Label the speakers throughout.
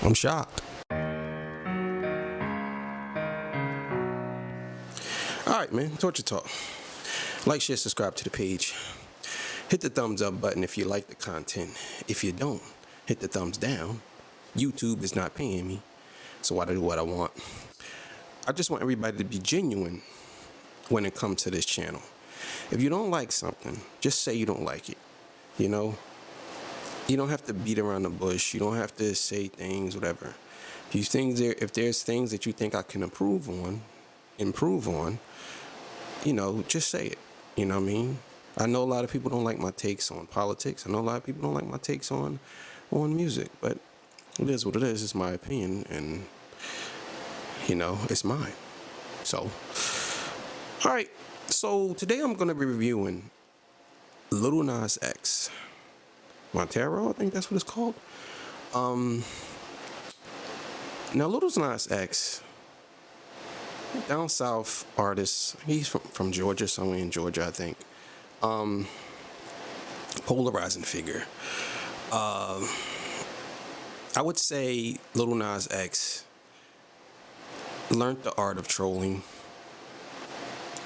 Speaker 1: I'm shocked. All right, man. Torture Talk. Like, share, subscribe to the page. Hit the thumbs up button if you like the content. If you don't, hit the thumbs down. YouTube is not paying me, so I do what I want. I just want everybody to be genuine when it comes to this channel. If you don't like something, just say you don't like it. You know, you don't have to beat around the bush. You don't have to say things, whatever. If there's things that you think I can improve on, just say it. You know what I mean? I know a lot of people don't like my takes on politics. I know a lot of people don't like my takes on music, but it is what it is. It's my opinion, and it's mine. So, all right. So today I'm gonna be reviewing Lil Nas X, Montero. I think that's what it's called. Now Lil Nas X, down south artist. He's from Georgia, somewhere in Georgia, I think. Polarizing figure. I would say Lil Nas X learned the art of trolling,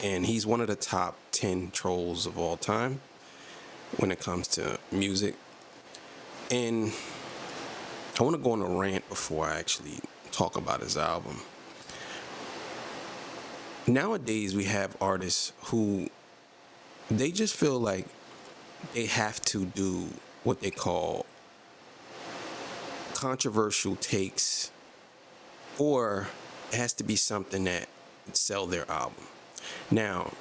Speaker 1: and he's one of the top 10 trolls of all time when it comes to music. And I want to go on a rant before I actually talk about his album. Nowadays, we have artists who they just feel like they have to do what they call controversial takes, or it has to be something that would sell their album. Now,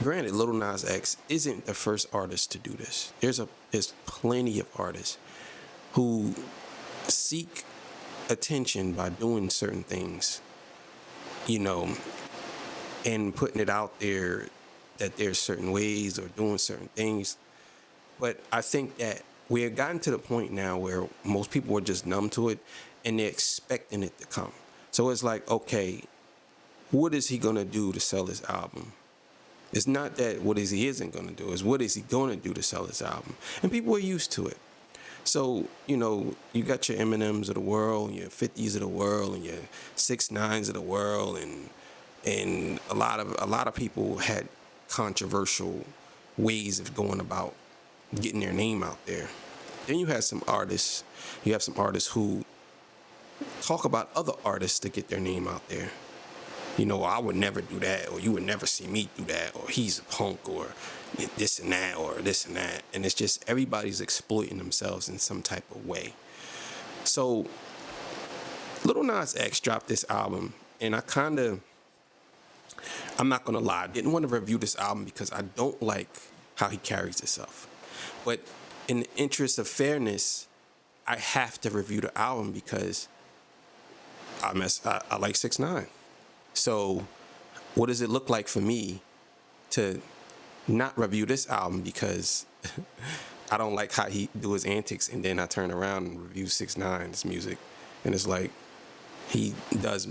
Speaker 1: granted, Lil Nas X isn't the first artist to do this. There's plenty of artists who seek attention by doing certain things, and putting it out there that there's certain ways or doing certain things. But I think that we have gotten to the point now where most people are just numb to it and they're expecting it to come. So it's like, okay, what is he going to do to sell his album? It's not that what is he isn't going to do, it's what is he going to do to sell his album. And people are used to it. So, you got your Eminems of the world, your 50s of the world, and your 6ix9ines of the world, and a lot of people had controversial ways of going about getting their name out there. Then you have some artists who talk about other artists to get their name out there. I would never do that, or you would never see me do that, or he's a punk, or this and that, or this and that. And it's just everybody's exploiting themselves in some type of way. So Lil Nas X dropped this album, and I'm not going to lie, I didn't want to review this album because I don't like how he carries himself. But in the interest of fairness, I have to review the album because I like 6ix9ine. So what does it look like for me to not review this album because I don't like how he do his antics, and then I turn around and review 6ix9ine's music, and it's like he does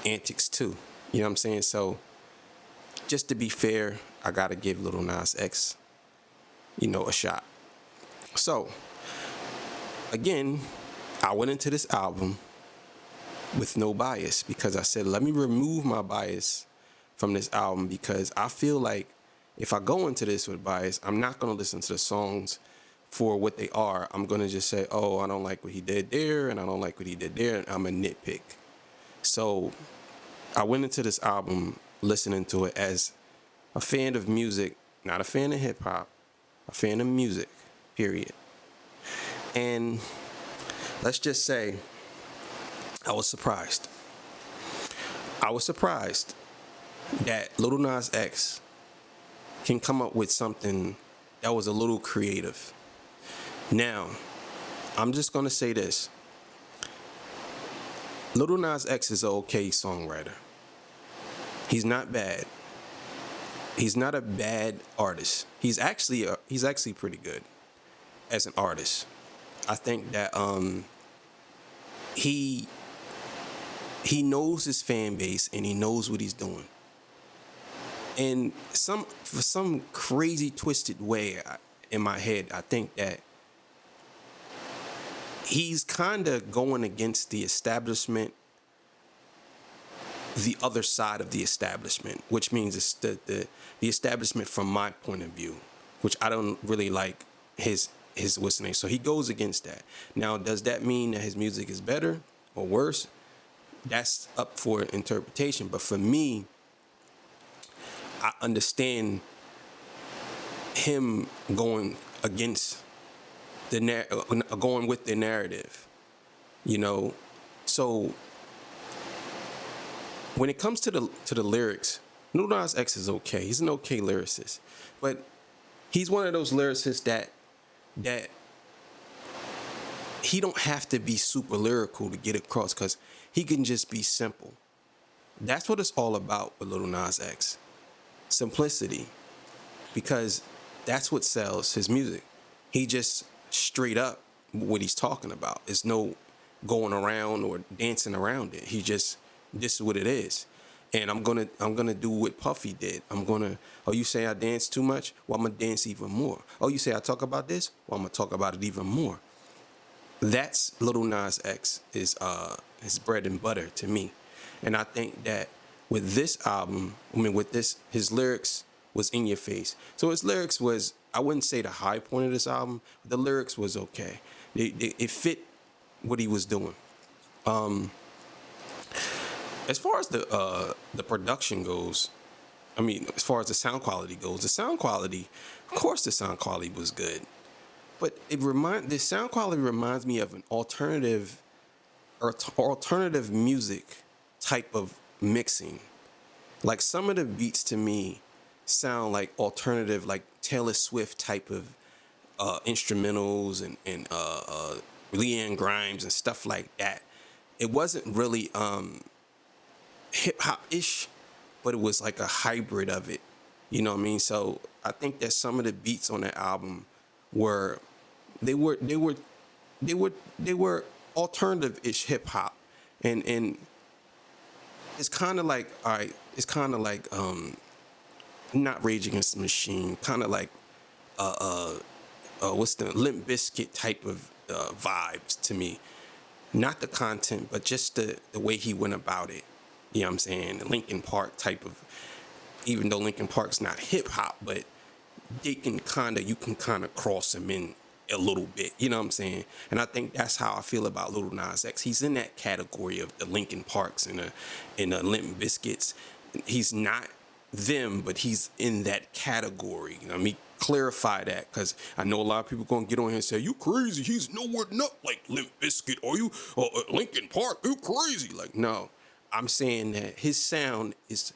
Speaker 1: antics too. You know what I'm saying? So just to be fair, I gotta give Lil Nas X, a shot. So again, I went into this album with no bias because I said, let me remove my bias from this album, because I feel like if I go into this with bias, I'm not going to listen to the songs for what they are. I'm going to just say, oh, I don't like what he did there, and I don't like what he did there, and I'm a nitpick. So I went into this album listening to it as a fan of music, not a fan of hip-hop, a fan of music, period. And let's just say I was surprised. I was surprised that Lil Nas X can come up with something that was a little creative. Now, I'm just going to say this. Lil Nas X is an okay songwriter. He's not bad. He's not a bad artist. He's actually pretty good as an artist. I think that he knows his fan base and he knows what he's doing. And for some crazy twisted way in my head, I think that he's kind of going against the establishment, the other side of the establishment, which means it's the establishment from my point of view, which I don't really like his what's the name. So he goes against that. Now, does that mean that his music is better or worse? That's up for interpretation. But for me, I understand him going against going with the narrative, you know. So when it comes to the lyrics, Lil Nas X is okay. He's an okay lyricist, but he's one of those lyricists that he don't have to be super lyrical to get across, because he can just be simple. That's what it's all about with Lil Nas X. Simplicity. Because that's what sells his music. He just straight up what he's talking about. There's no going around or dancing around it. He just, this is what it is. And I'm gonna do what Puffy did. Oh, you say I dance too much? Well, I'm gonna dance even more. Oh, you say I talk about this? Well, I'm gonna talk about it even more. That's Lil Nas X, is his bread and butter to me. And I think that with this album, his lyrics was in your face. So his lyrics was, I wouldn't say the high point of this album, but the lyrics was okay. It fit what he was doing. As far as the production goes, as far as the sound quality goes, of course the sound quality was good. But the sound quality reminds me of an alternative music type of mixing. Like, some of the beats to me sound like alternative, like Taylor Swift type of instrumentals and Leanne Grimes and stuff like that. It wasn't really hip hop ish, but it was like a hybrid of it. You know what I mean? So I think that some of the beats on that album were alternative ish hip hop, and it's kind of like, all right, it's kind of like not Rage Against the Machine, kind of like what's the Limp Bizkit type of vibes to me. Not the content, but just the way he went about it. You know what I'm saying? The Linkin Park type of, even though Linkin Park's not hip hop, but you can kind of cross them in a little bit. You know what I'm saying? And I think that's how I feel about Lil Nas X. He's in that category of the Linkin Parks and the Limp Bizkits. He's not them, but he's in that category. You know, let me clarify that, because I know a lot of people gonna get on here and say, "You crazy? He's nowhere not like Limp Bizkit, or you Linkin Park? You crazy?" Like, no, I'm saying that his sound is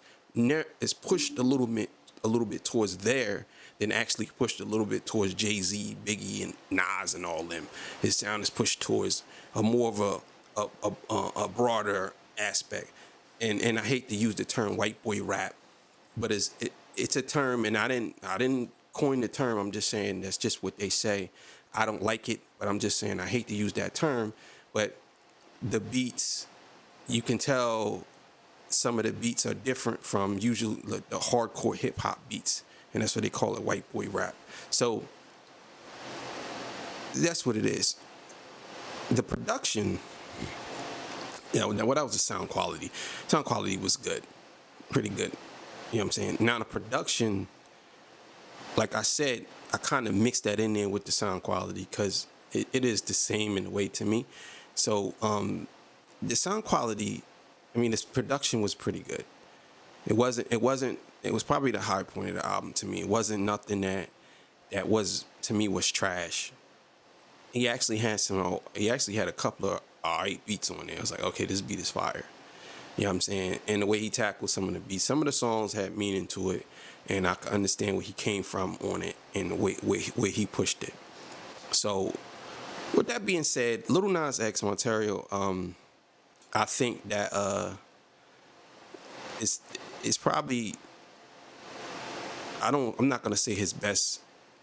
Speaker 1: pushed a little bit towards there, than actually pushed a little bit towards Jay-Z, Biggie, and Nas and all them. His sound is pushed towards a more of a broader aspect. And I hate to use the term white boy rap, but it's a term, and I didn't coin the term. I'm just saying that's just what they say. I don't like it, but I'm just saying I hate to use that term. But the beats, you can tell some of the beats are different from usually the hardcore hip hop beats, and that's what they call it, white boy rap. So that's what it is. The production, now what was the sound quality? Sound quality was good, pretty good. You know what I'm saying? Now the production, like I said, I kind of mixed that in there with the sound quality, because it is the same in a way to me. So the sound quality, this production was pretty good. It was probably the high point of the album to me. It wasn't nothing that was, to me, was trash. He actually had a couple of alright beats on there. I was like, okay, this beat is fire. You know what I'm saying? And the way he tackled some of the beats, some of the songs had meaning to it, and I could understand where he came from on it and the way he pushed it. So, with that being said, Lil Nas X, Montero, I think that it's probably, I'm not gonna say his best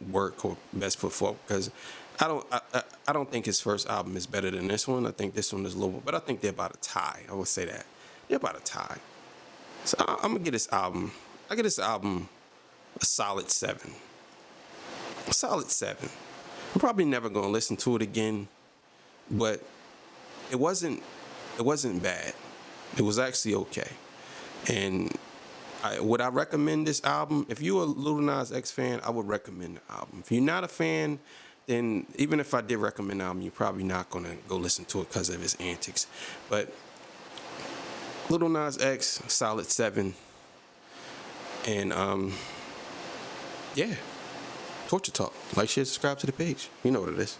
Speaker 1: work or best foot forward, because I don't think his first album is better than this one. I think this one is a little, but I think they're about a tie. I would say that they're about a tie. So I'm gonna get this album. I give this album a solid 7. A solid 7. I'm probably never gonna listen to it again, but it wasn't bad. It was actually okay. And would I recommend this album? If you're a Lil Nas X fan, I would recommend the album. If you're not a fan, then even if I did recommend the album, you're probably not going to go listen to it because of his antics. But Lil Nas X, solid 7. And yeah, Torture Talk. Like, share, subscribe to the page. You know what it is.